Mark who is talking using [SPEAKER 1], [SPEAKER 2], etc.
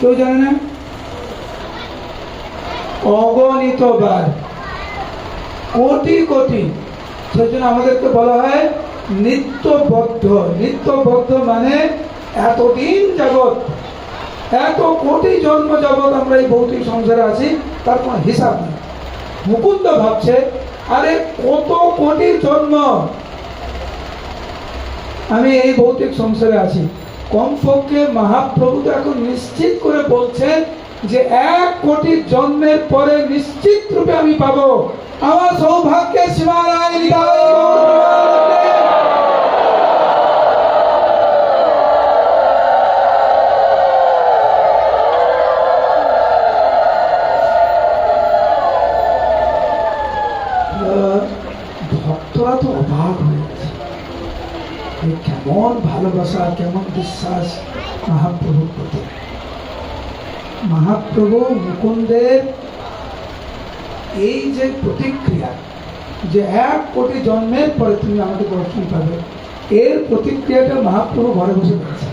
[SPEAKER 1] কেউ জানে না? অগণিত বার, কোটি কোটি। সেই জন্য আমাদেরকে বলা হয় নিত্যবদ্ধ। নিত্যবদ্ধ মানে এতদিন যাবৎ, এত কোটি জন্ম যাবৎ আমরা এই ভৌতিক সংসারে আছি, তার কোনো হিসাব নেই। মুকুন্দ ভাবছে, আরে কত কোটি জন্ম আমি এই ভৌতিক সংসারে আছি। কমপক্ষে মহাপ্রভু তো এখন নিশ্চিত করে বলছেন যে 1 কোটি জন্মের পরে নিশ্চিত রূপে আমি পাবো। আমার সৌভাগ্যে সীমানায় ভক্তরা তো অবাক হয়ে গেছে, কেমন ভালোবাসা, কেমন বিশ্বাস মহাপ্রভুর প্রতি। মহাপ্রভু মুকুন্দের এই যে প্রতিক্রিয়া, যে 1 কোটি জন্মের পরে তুমি আমাকে দর্শন পাবে, এর প্রতিক্রিয়াটা মহাপ্রভু ঘরে বসে করেছে।